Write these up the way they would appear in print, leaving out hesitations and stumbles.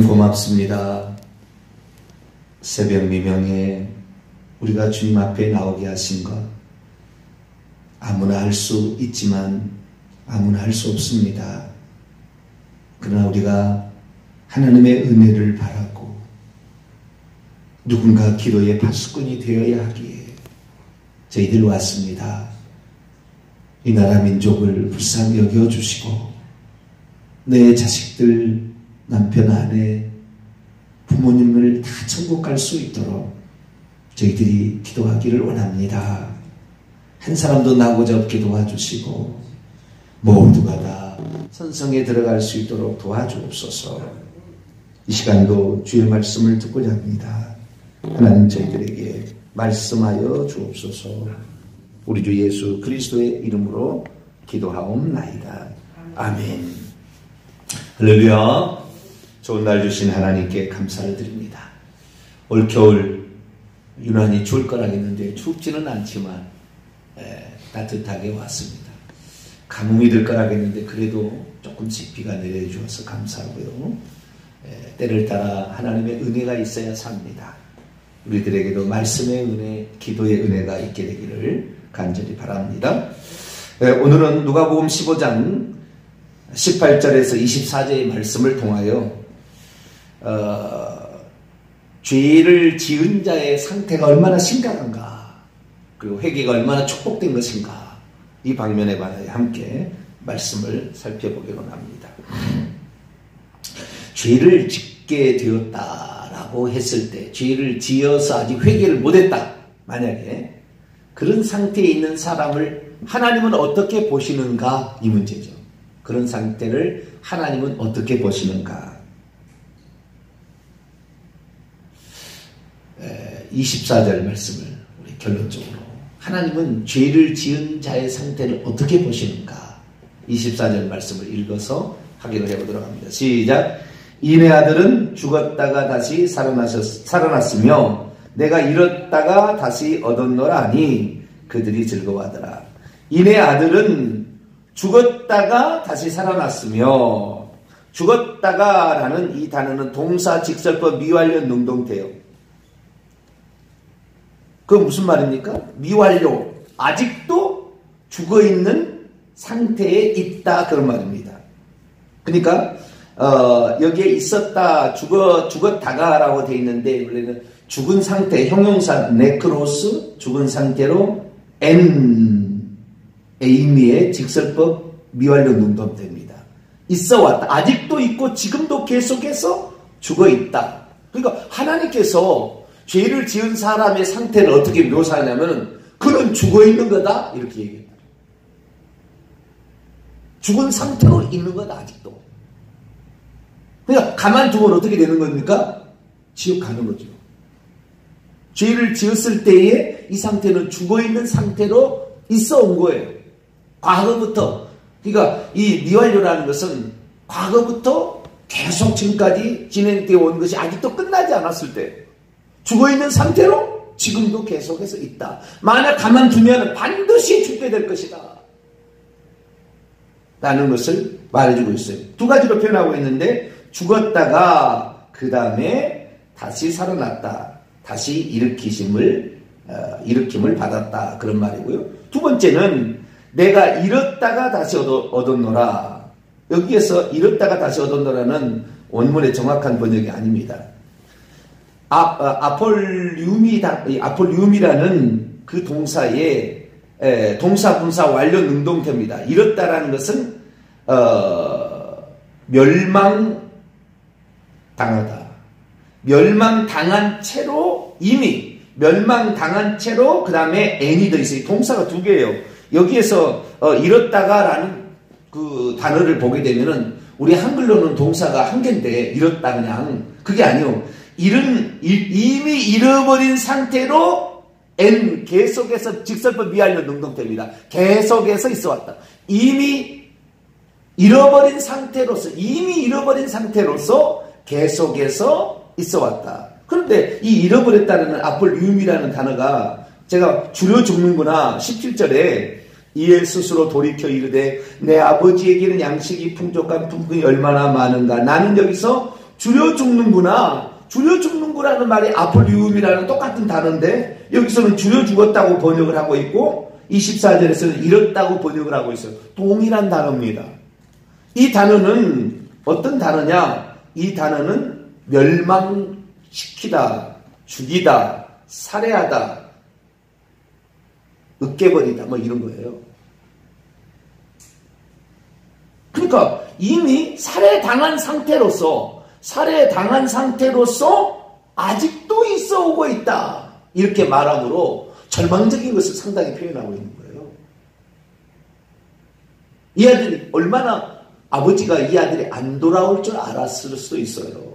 고맙습니다. 새벽 미명에 우리가 주님 앞에 나오게 하신 것, 아무나 할 수 있지만 아무나 할 수 없습니다. 그러나 우리가 하나님의 은혜를 바라고 누군가 기도의 파수꾼이 되어야 하기에 저희들 왔습니다. 이 나라 민족을 불쌍히 여겨주시고 내 자식들, 남편, 아내, 부모님을 다 천국 갈 수 있도록 저희들이 기도하기를 원합니다. 한 사람도 나고자 없게 도와주시고 모두가 다 선성에 들어갈 수 있도록 도와주옵소서. 이 시간도 주의 말씀을 듣고자 합니다. 하나님 저희들에게 말씀하여 주옵소서. 우리 주 예수 그리스도의 이름으로 기도하옵나이다. 아멘. 할렐루야. 좋은 날 주신 하나님께 감사를 드립니다. 올겨울 유난히 추울 거라겠는데 춥지는 않지만 따뜻하게 왔습니다. 가뭄이 들 거라겠는데 그래도 조금씩 비가 내려주어서 감사하고요. 때를 따라 하나님의 은혜가 있어야 삽니다. 우리들에게도 말씀의 은혜, 기도의 은혜가 있게 되기를 간절히 바랍니다. 오늘은 누가복음 15장 18절에서 24절의 말씀을 통하여 죄를 지은 자의 상태가 얼마나 심각한가, 그리고 회개가 얼마나 축복된 것인가, 이 방면에 관하여 함께 말씀을 살펴보기로 합니다. 죄를 짓게 되었다라고 했을 때, 죄를 지어서 아직 회개를 못했다, 만약에 그런 상태에 있는 사람을 하나님은 어떻게 보시는가, 이 문제죠. 그런 상태를 하나님은 어떻게 보시는가. 24절 말씀을 우리 결론적으로, 하나님은 죄를 지은 자의 상태를 어떻게 보시는가, 24절 말씀을 읽어서 확인을 해보도록 합니다. 시작. 이네 아들은 죽었다가 다시 살아났으며 내가 잃었다가 다시 얻었노라 하니 그들이 즐거워하더라. 이네 아들은 죽었다가 다시 살아났으며, 죽었다가 라는 이 단어는 동사 직설법 미완료 능동태요. 그건 무슨 말입니까? 미완료, 아직도 죽어있는 상태에 있다, 그런 말입니다. 그러니까 여기에 있었다, 죽었다가 라고 되어 있는데, 원래는 죽은 상태, 형용사 네크로스, 죽은 상태로 에이미의 직설법 미완료 능동태입니다. 있어 왔다, 아직도 있고 지금도 계속해서 죽어있다. 그러니까 하나님께서 죄를 지은 사람의 상태를 어떻게 묘사하냐면 그는 죽어있는 거다, 이렇게 얘기합니다. 죽은 상태로 있는 거다, 아직도. 그러니까 가만두면 어떻게 되는 겁니까? 지옥 가는 거죠. 죄를 지었을 때에 이 상태는 죽어있는 상태로 있어 온 거예요. 과거부터. 그러니까 이 미완료라는 것은 과거부터 계속 지금까지 진행되어 온 것이 아직도 끝나지 않았을 때 죽어있는 상태로 지금도 계속해서 있다. 만약 가만두면 반드시 죽게 될 것이다 라는 것을 말해주고 있어요. 두 가지로 표현하고 있는데, 죽었다가 그 다음에 다시 살아났다, 다시 일으킴을 받았다, 그런 말이고요. 두 번째는 내가 잃었다가 다시 얻었노라. 여기에서 잃었다가 다시 얻었노라는 원문의 정확한 번역이 아닙니다. 아폴리움이라는 그 동사의 동사 분사 완료 능동태입니다. 잃었다라는 것은 멸망당하다, 멸망당한 채로, 이미 멸망당한 채로, 그 다음에 n이 들어있어요. 동사가 두 개예요. 여기에서 잃었다가라는 그 단어를 보게 되면은 우리 한글로는 동사가 한 개인데 잃었다, 그냥 그게 아니요. 이미 잃어버린 상태로 n 계속해서 직설법 미완료 능동태입니다. 계속해서 있어 왔다. 이미 잃어버린 상태로서 계속해서 있어 왔다. 그런데 이 잃어버렸다는 아폴리움이라는 단어가 제가 줄여 적는구나. 17절에 이에 스스로 돌이켜 이르되 내 아버지에게는 양식이 풍족한 품꾼이 얼마나 많은가. 나는 여기서 줄여 죽는구나. 줄여 죽는구라는 말이 아폴리움이라는 똑같은 단어인데 여기서는 줄여 죽었다고 번역을 하고 있고 24절에서는 잃었다고 번역을 하고 있어요. 동일한 단어입니다. 이 단어는 어떤 단어냐? 이 단어는 멸망시키다, 죽이다, 살해하다, 으깨버리다 뭐 이런 거예요. 그러니까 이미 살해당한 상태로서 아직도 있어 오고 있다. 이렇게 말함으로 절망적인 것을 상당히 표현하고 있는 거예요. 이 아들이 얼마나 아버지가 이 아들이 안 돌아올 줄 알았을 수도 있어요.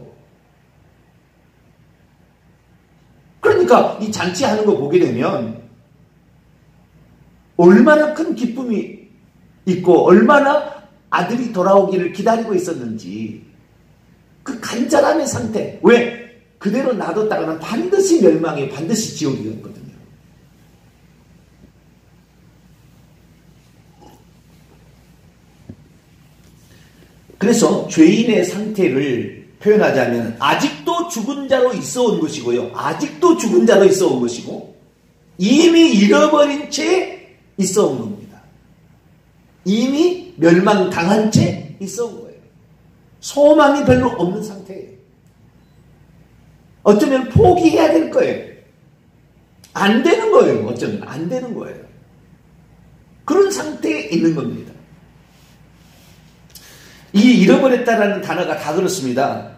그러니까 이 잔치하는 거 보게 되면 얼마나 큰 기쁨이 있고 얼마나 아들이 돌아오기를 기다리고 있었는지 그 간절함의 상태. 왜? 그대로 놔뒀다가는 반드시 멸망해, 반드시 지옥이었거든요. 그래서 죄인의 상태를 표현하자면 아직도 죽은 자로 있어 온 것이고요. 아직도 죽은 자로 있어 온 것이고 이미 잃어버린 채 있어 온 겁니다. 이미 멸망당한 채 있어 온 거예요. 소망이 별로 없는 상태예요. 어쩌면 포기해야 될 거예요. 안 되는 거예요. 어쩌면 안 되는 거예요. 그런 상태에 있는 겁니다. 이 잃어버렸다라는 단어가 다 그렇습니다.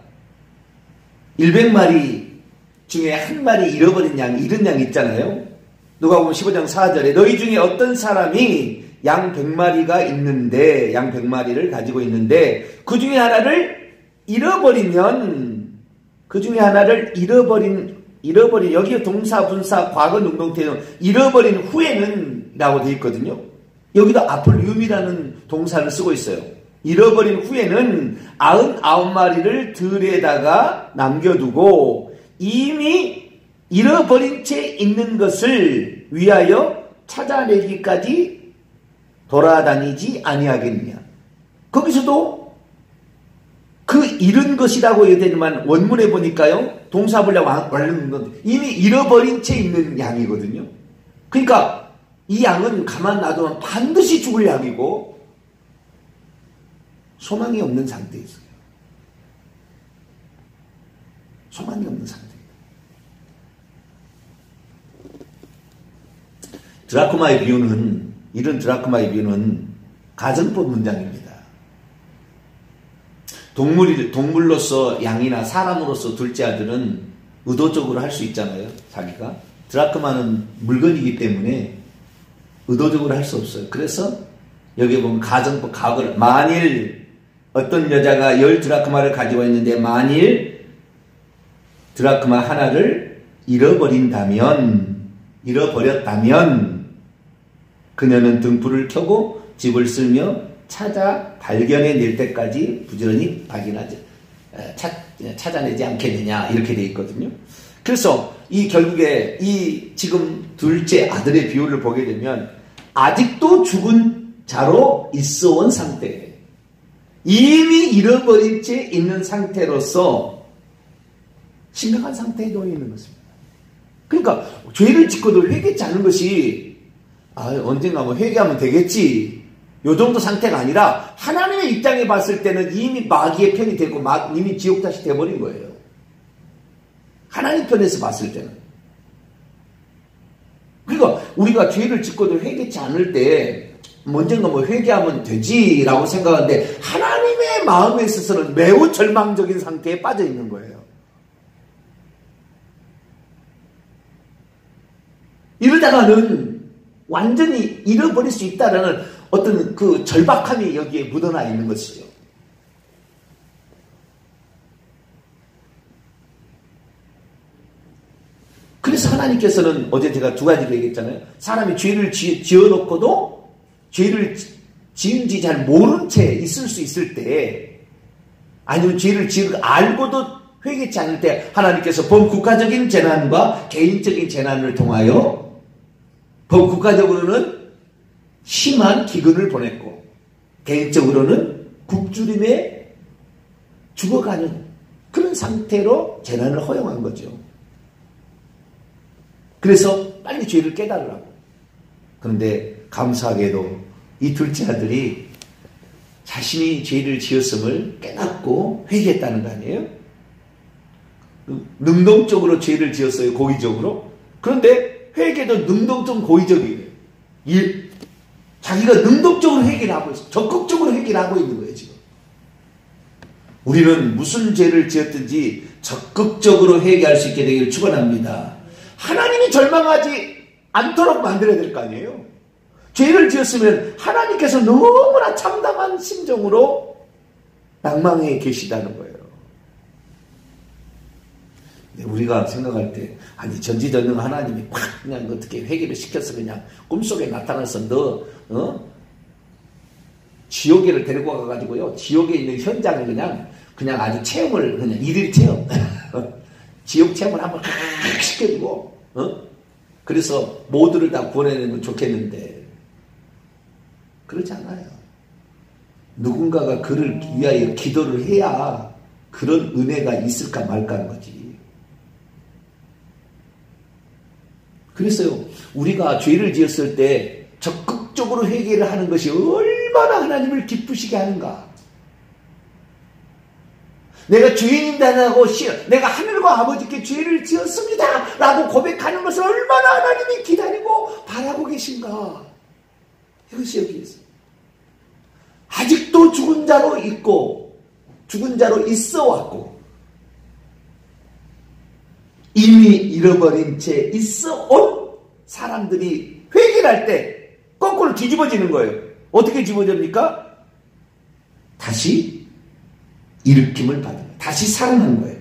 100마리 중에 한 마리 잃어버린 양, 잃은 양 있잖아요. 누가복음 15장 4절에 너희 중에 어떤 사람이 양 100마리가 있는데 양 100마리를 가지고 있는데 그 중에 하나를 잃어버린 여기에 동사 분사 과거 능동태는 잃어버린 후에는 라고 되어 있거든요. 여기도 아폴리움이라는 동사를 쓰고 있어요. 잃어버린 후에는 99마리를 들에다가 남겨두고 이미 잃어버린 채 있는 것을 위하여 찾아내기까지 돌아다니지 아니하겠느냐. 거기서도 그 잃은 것이라고 해야 되지만 원문에 보니까요. 동사분량 완료는 건데 이미 잃어버린 채 있는 양이거든요. 그러니까 이 양은 가만 놔두면 반드시 죽을 양이고 소망이 없는 상태에 있어요. 소망이 없는 상태. 이런 드라크마의 비유는 가정법 문장입니다. 동물로서 양이나 사람으로서 둘째 아들은 의도적으로 할 수 있잖아요. 자기가. 드라크마는 물건이기 때문에 의도적으로 할 수 없어요. 그래서 여기 보면 가정법, 과거를 만일 어떤 여자가 10 드라크마를 가지고 있는데 만일 드라크마 하나를 잃어버렸다면 그녀는 등불을 켜고 집을 쓸며 찾아 발견해낼 때까지 부지런히 찾아내지 않겠느냐 이렇게 되어 있거든요. 그래서 결국에 지금 둘째 아들의 비유를 보게 되면 아직도 죽은 자로 있어 온 상태, 이미 잃어버린 채 있는 상태로서 심각한 상태에 놓여 있는 것입니다. 그러니까 죄를 짓고도 회개치 않는 것이 언젠가 회개하면 되겠지 요 정도 상태가 아니라 하나님의 입장에 봤을 때는 이미 마귀의 편이 되고 이미 지옥 탓이 돼버린 거예요. 하나님 편에서 봤을 때는. 그러니까 우리가 죄를 짓고도 회개치 않을 때 언젠가 회개하면 되지라고 생각하는데 하나님의 마음에 있어서는 매우 절망적인 상태에 빠져 있는 거예요. 이러다가는 완전히 잃어버릴 수 있다라는 어떤 그 절박함이 여기에 묻어나 있는 것이죠. 그래서 하나님께서는 어제 제가 두 가지를 얘기했잖아요. 사람이 죄를 지어놓고도 죄를 지은지 잘 모른 채 있을 수 있을 때, 아니면 죄를 지은 거 알고도 회개치 않을 때 하나님께서 범국가적인 재난과 개인적인 재난을 통하여 범국가적으로는 심한 기근을 보냈고 개인적으로는 굶주림에 죽어가는 그런 상태로 재난을 허용한 거죠. 그래서 빨리 죄를 깨달으라고. 그런데 감사하게도 이 둘째 아들이 자신이 죄를 지었음을 깨닫고 회개했다는 거 아니에요? 능동적으로 죄를 지었어요, 고의적으로. 그런데 회개도 능동적 고의적이에요. 자기가 능동적으로 회개를 하고 있어요. 적극적으로 회개를 하고 있는 거예요, 지금. 우리는 무슨 죄를 지었든지 적극적으로 회개할 수 있게 되기를 축원합니다. 하나님이 절망하지 않도록 만들어야 될 거 아니에요. 죄를 지었으면 하나님께서 너무나 참담한 심정으로 낭망해 계시다는 거예요. 우리가 생각할 때 아니 전지전능 하나님이 팍 그냥 어떻게 회개를 시켜서 그냥 꿈속에 나타나서 너 지옥에를 데리고 가가지고요, 지옥에 있는 현장을 그냥 아주 체험을 그냥 일일 체험 지옥 체험을 한번 팍 시켜주고 그래서 모두를 다 구원해내면 좋겠는데 그렇지 않아요. 누군가가 그를 위하여 기도를 해야 그런 은혜가 있을까 말까 하는 거지. 그래서요, 우리가 죄를 지었을 때 적극적으로 회개를 하는 것이 얼마나 하나님을 기쁘시게 하는가. 내가 죄인이다라고 내가 하늘과 아버지께 죄를 지었습니다 라고 고백하는 것을 얼마나 하나님이 기다리고 바라고 계신가. 이것이 여기 있어요. 아직도 죽은 자로 있고 죽은 자로 있어 왔고 이미 잃어버린 채 있어 온 사람들이 회개를 할 때 거꾸로 뒤집어지는 거예요. 어떻게 뒤집어집니까? 다시 일으킴을 받은 거예요. 다시 살아난 거예요.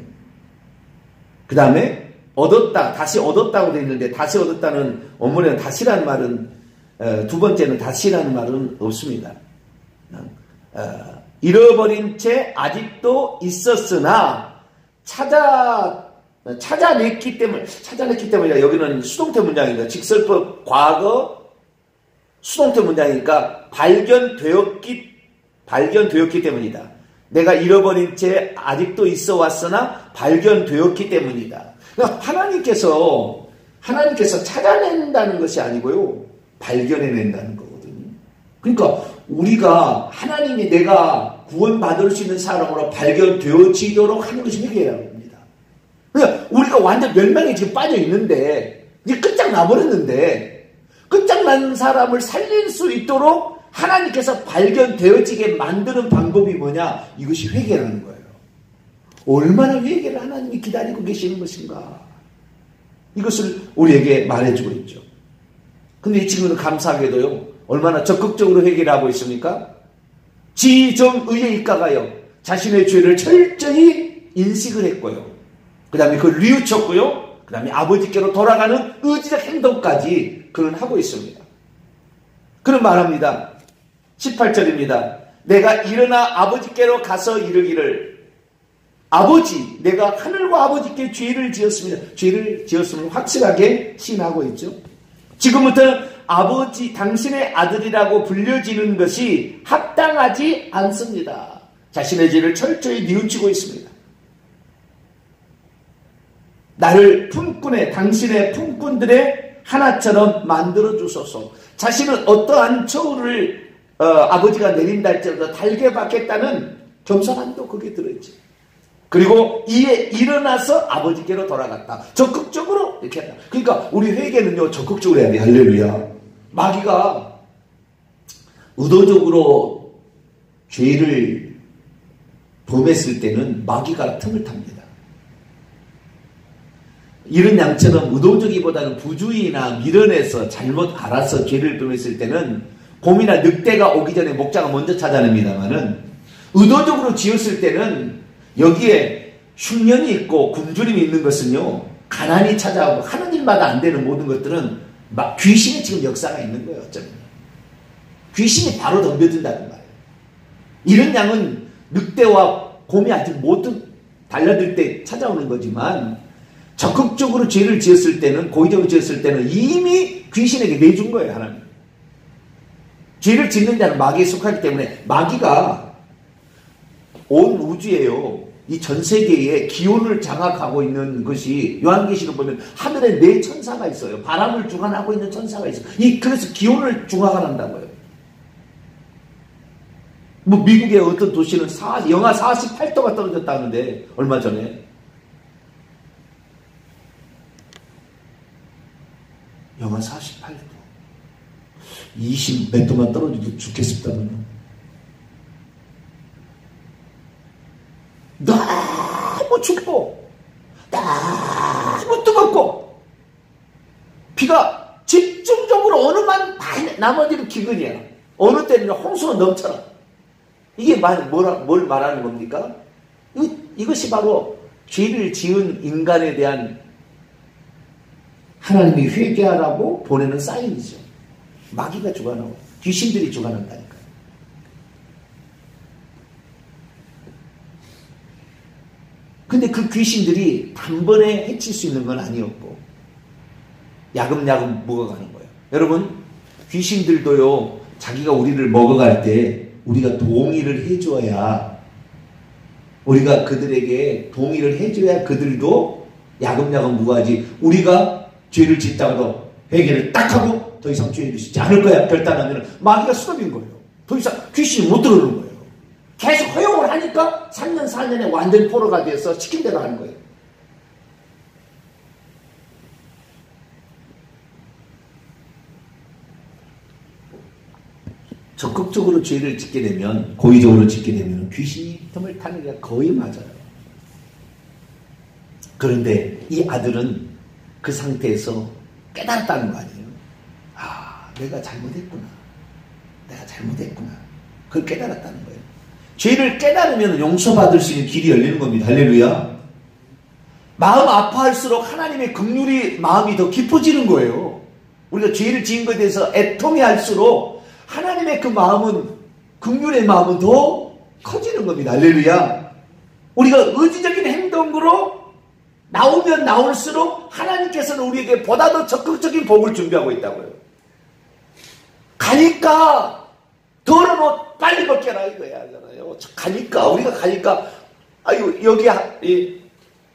그 다음에 얻었다, 다시 얻었다고 되어 있는데 다시 얻었다는 원문에는 다시라는 말은 두 번째는 다시라는 말은 없습니다. 잃어버린 채 아직도 있었으나 찾아냈기 때문에 여기는 수동태 문장입니다. 직설법 과거 수동태 문장이니까 발견되었기 때문이다. 내가 잃어버린 채 아직도 있어 왔으나 발견되었기 때문이다. 그러니까 하나님께서 찾아낸다는 것이 아니고요, 발견해낸다는 거거든요. 그러니까 우리가 하나님이 내가 구원받을 수 있는 사람으로 발견되어지도록 하는 것이 회개라고 합니다. 그러니까 우리가 완전 멸망에 지금 빠져 있는데 이제 끝장나버렸는데 끝장난 사람을 살릴 수 있도록 하나님께서 발견되어지게 만드는 방법이 뭐냐? 이것이 회개라는 거예요. 얼마나 회개를 하나님이 기다리고 계시는 것인가? 이것을 우리에게 말해주고 있죠. 근데 이 친구는 감사하게도요, 얼마나 적극적으로 회개를 하고 있습니까? 지정의에 입각하여 자신의 죄를 철저히 인식을 했고요. 그 다음에 그걸 뉘우쳤고요. 그 다음에 아버지께로 돌아가는 의지적 행동까지 그는 하고 있습니다. 그는 말합니다. 18절입니다. 내가 일어나 아버지께로 가서 이르기를, 아버지, 내가 하늘과 아버지께 죄를 지었습니다. 죄를 지었음을 확실하게 시인하고 있죠. 지금부터 아버지, 당신의 아들이라고 불려지는 것이 합당하지 않습니다. 자신의 죄를 철저히 뉘우치고 있습니다. 나를 품꾼의, 당신의 품꾼들의 하나처럼 만들어 주소서. 자신은 어떠한 처우를 아버지가 내린다 할지라도 달게 받겠다는 겸손함도 거기에 들어있죠. 그리고 이에 일어나서 아버지께로 돌아갔다. 적극적으로 이렇게 한다. 그러니까 우리 회개는요, 적극적으로 해야 돼. 할렐루야. 마귀가 의도적으로 죄를 범했을 때는 마귀가 틈을 탑니다. 이런 양처럼 의도적이보다는 부주의나 미련해서 잘못 알아서 죄를 범했을 때는 곰이나 늑대가 오기 전에 목자가 먼저 찾아냅니다만은, 의도적으로 지었을 때는 여기에 흉년이 있고 굶주림이 있는 것은요, 가난이 찾아오고 하는 일마다 안 되는 모든 것들은 막 귀신의 지금 역사가 있는 거예요. 어쩌면 귀신이 바로 덤벼든다는 말이에요. 이런 양은 늑대와 곰이 아직 모두 달려들 때 찾아오는 거지만, 적극적으로 죄를 지었을 때는, 고의적으로 지었을 때는 이미 귀신에게 내준 거예요. 하나님. 죄를 짓는 자는 마귀에 속하기 때문에 마귀가 온 우주에요, 이 전 세계의 기온을 장악하고 있는 것이 요한계시록 보면 하늘에 네 천사가 있어요. 바람을 주관하고 있는 천사가 있어요. 그래서 기온을 중화한다고요. 뭐 미국의 어떤 도시는 영하 48도가 떨어졌다는데 얼마 전에 영하 48도 20 몇 도만 떨어져도 죽겠습니다만 너무 춥고 너무 뜨겁고 비가 집중적으로 어느만 나머지는 기근이야. 어느 때는 홍수가 넘쳐나. 이게 뭘 말하는 겁니까? 이것이 바로 죄를 지은 인간에 대한 하나님이 회개하라고 보내는 사인이죠. 마귀가 주관하고 귀신들이 주관한다니까요. 근데 그 귀신들이 단번에 해칠 수 있는 건 아니었고 야금야금 먹어가는 거예요. 여러분, 귀신들도요, 자기가 우리를 먹어갈 때 우리가 동의를 해줘야, 우리가 그들에게 동의를 해줘야 그들도 야금야금 무가지. 우리가 죄를 짓다가도 회개를 딱 하고 더 이상 죄를 짓지 않을 거야 결단하면 마귀가 수갑인 거예요. 더 이상 귀신이 못 들어오는 거예요. 계속 허용을 하니까 3년 4년에 완전 포로가 돼서 시킨 대로 하는 거예요. 적극적으로 죄를 짓게 되면, 고의적으로 짓게 되면 귀신이 틈을 타는 게 거의 맞아요. 그런데 이 아들은 그 상태에서 깨달았다는 거 아니에요. 아, 내가 잘못했구나. 그걸 깨달았다는 거예요. 죄를 깨달으면 용서받을 수 있는 길이 열리는 겁니다. 할렐루야. 마음 아파할수록 하나님의 긍휼이 마음이 더 깊어지는 거예요. 우리가 죄를 지은 것에 대해서 애통해할수록 하나님의 그 마음은, 긍휼의 마음은 더 커지는 겁니다. 할렐루야. 우리가 의지적인 행동으로 나오면 나올수록 하나님께서는 우리에게 보다 더 적극적인 복을 준비하고 있다고요. 가니까 더러운 옷 빨리 벗겨라 이거야 하잖아요. 우리가 가니까 아유, 여기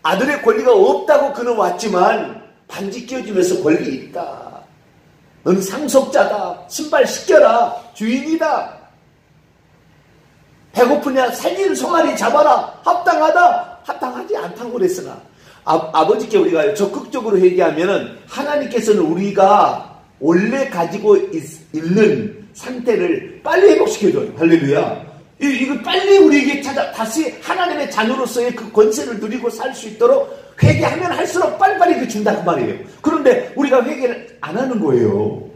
아들의 권리가 없다고 그는 왔지만 반지 끼워주면서 권리 있다. 너는 상속자다. 신발 씻겨라. 주인이다. 배고프냐? 살린 송아리 잡아라. 합당하다. 합당하지 않다고 그랬으나 아버지께 우리가 적극적으로 회개하면은 하나님께서는 우리가 원래 가지고 있는 상태를 빨리 회복시켜줘요. 할렐루야. 이거 빨리 우리에게 다시 하나님의 자녀로서의 그 권세를 누리고 살 수 있도록 회개하면 할수록 빨리빨리 그 준다 그 말이에요. 그런데 우리가 회개를 안 하는 거예요.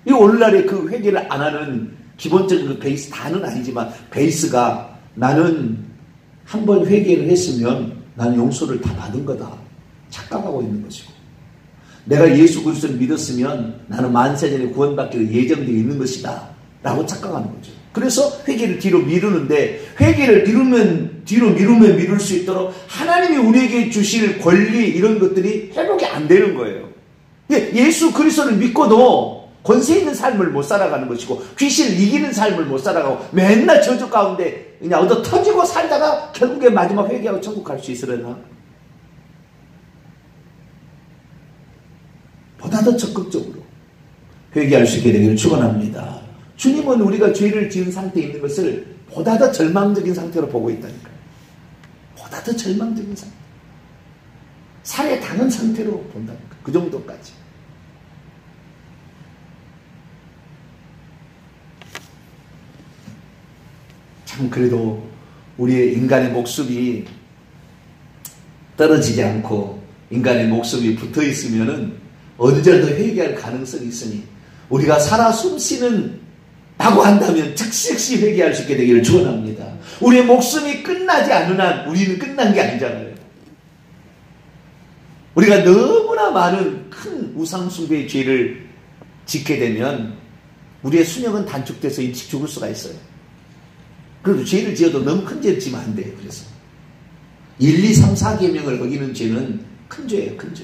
이 오늘날의 그 회개를 안 하는 기본적인 그 베이스, 다는 아니지만 베이스가 나는 한번 회개를 했으면 나는 용서를 다 받은 거다. 착각하고 있는 것이고, 내가 예수 그리스도를 믿었으면 나는 만세전에 구원받기로 예정되어 있는 것이다 라고 착각하는 거죠. 그래서 회개를 뒤로 미루는데, 회개를 뒤로 미룰 수 있도록 하나님이 우리에게 주실 권리, 이런 것들이 회복이 안 되는 거예요. 예수 그리스도를 믿고도 권세 있는 삶을 못 살아가는 것이고, 귀신을 이기는 삶을 못 살아가고, 맨날 저주 가운데 그냥 얻어 터지고 살다가 결국에 마지막 회개하고 천국 갈 수 있으려나? 보다 더 적극적으로 회개할 수 있게 되기를 축원합니다. 주님은 우리가 죄를 지은 상태에 있는 것을 보다 더 절망적인 상태로 보고 있다니까요. 보다 더 절망적인 상태. 살해 당한 상태로 본다니까. 그 정도까지. 참 그래도 우리의 인간의 목숨이 떨어지지 않고 인간의 목숨이 붙어 있으면은 언제든 회개할 가능성이 있으니, 우리가 살아 숨쉬는 라고 한다면 즉시 회개할 수 있게 되기를 축원합니다. 우리의 목숨이 끝나지 않는 한 우리는 끝난 게 아니잖아요. 우리가 너무나 많은 큰 우상숭배의 죄를 짓게 되면 우리의 수명은 단축돼서 일찍 죽을 수가 있어요. 그래도 죄를 지어도 너무 큰 죄를 지면 안 돼요. 그래서 1, 2, 3, 4계명을 어기는 죄는 큰 죄예요. 큰 죄.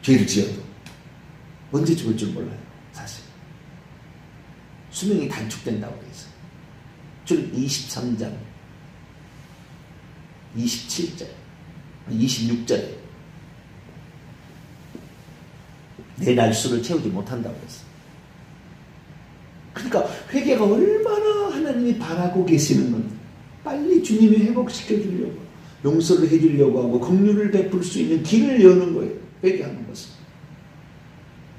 죄를 지어도 언제 죽을 줄 몰라요. 사실 수명이 단축된다고 돼 있어요. 줄 23장 27절 26절에 내 날수를 채우지 못한다고 했어. 그러니까 회개가 얼마나 하나님이 바라고 계시는 건 빨리 주님이 회복시켜 주려고, 용서를 해 주려고 하고 긍휼을 베풀 수 있는 길을 여는 거예요. 회개하는 것은.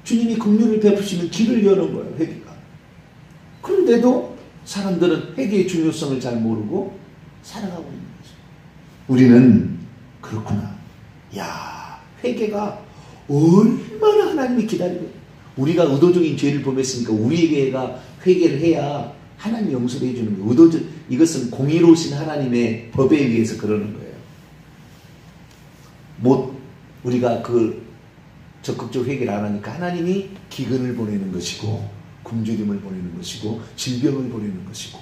주님이 긍휼을 베풀 수 있는 길을 여는 거예요. 회개가. 그런데도 사람들은 회개의 중요성을 잘 모르고 살아가고 있는 거죠. 우리는 그렇구나. 야, 회개가 얼마나 하나님이 기다리고 있는, 우리가 의도적인 죄를 범했으니까 우리에게가 회개를 해야 하나님 용서를 해주는 거예요. 이것은 공의로우신 하나님의 법에 의해서 그러는 거예요. 우리가 적극적 회개를 안 하니까 하나님이 기근을 보내는 것이고, 굶주림을 보내는 것이고, 질병을 보내는 것이고,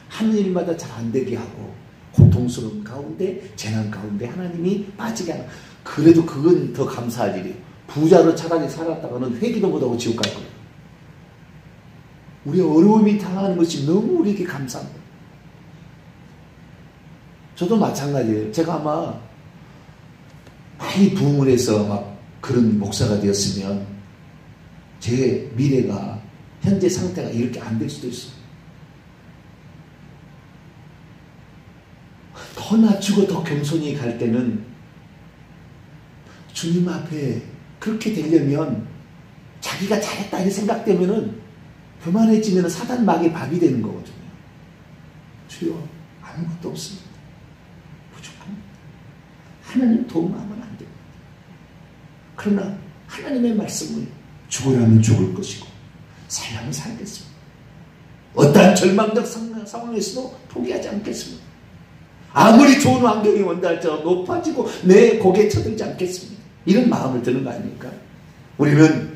하는 일마다 잘 안 되게 하고, 고통스러운 가운데, 재난 가운데 하나님이 빠지게 하는. 그래도 그건 더 감사할 일이에요. 부자로 차라리 살았다가는 회개도 못하고 지옥 갈 거예요. 우리 어려움이 당하는 것이 너무 우리에게 감사한 거예요. 저도 마찬가지예요. 제가 아마 많이 부흥을 해서 막 그런 목사가 되었으면 제 미래가, 현재 상태가 이렇게 안 될 수도 있어요. 더 낮추고 더 겸손히 갈 때는 주님 앞에 그렇게 되려면 자기가 잘했다 이렇게 생각되면은 교만해지면 사단 마귀의 밥이 되는 거거든요. 주여, 아무것도 없습니다. 부족합니다. 하나님 도움하면 안 됩니다. 그러나 하나님의 말씀을 죽으라면 죽을 것이고 살라면 살겠습니다. 어떠한 절망적 상황에서도 포기하지 않겠습니다. 아무리 좋은 환경이 온다 할지라도 높아지고 내 고개에 쳐들지 않겠습니다. 이런 마음을 드는 거 아닙니까? 우리는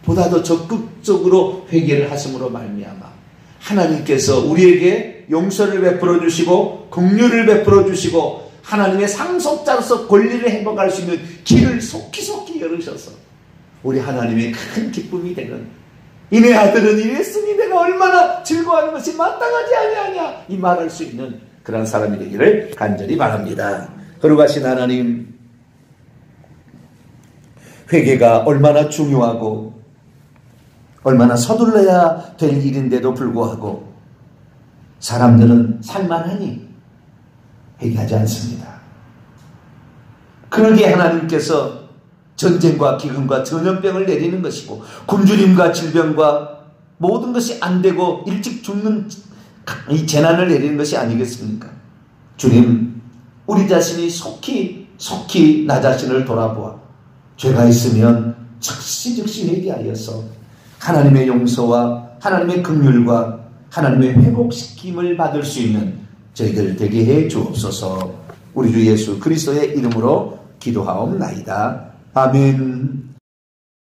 보다 더 적극적으로 회개를 하심으로 말미암아 하나님께서 우리에게 용서를 베풀어 주시고 긍휼을 베풀어 주시고 하나님의 상속자로서 권리를 회복할 수 있는 길을 속히 열으셔서 우리 하나님의 큰 기쁨이 되는, 이내 아들은 이랬으니 내가 얼마나 즐거워하는 것이 마땅하지 아니하냐, 이 말할 수 있는 그런 사람이 되기를 간절히 바랍니다. 거룩하신 하나님, 회개가 얼마나 중요하고 얼마나 서둘러야 될 일인데도 불구하고 사람들은 살만하니 회개하지 않습니다. 그러기에 하나님께서 전쟁과 기근과 전염병을 내리는 것이고 굶주림과 질병과 모든 것이 안 되고 일찍 죽는 이 재난을 내리는 것이 아니겠습니까? 주님, 우리 자신이 속히 나 자신을 돌아보아 죄가 있으면 즉시 회개하여서 하나님의 용서와 하나님의 긍휼과 하나님의 회복시킴을 받을 수 있는 저희들 되게 해 주옵소서. 우리 주 예수 그리스도의 이름으로 기도하옵나이다. 아멘.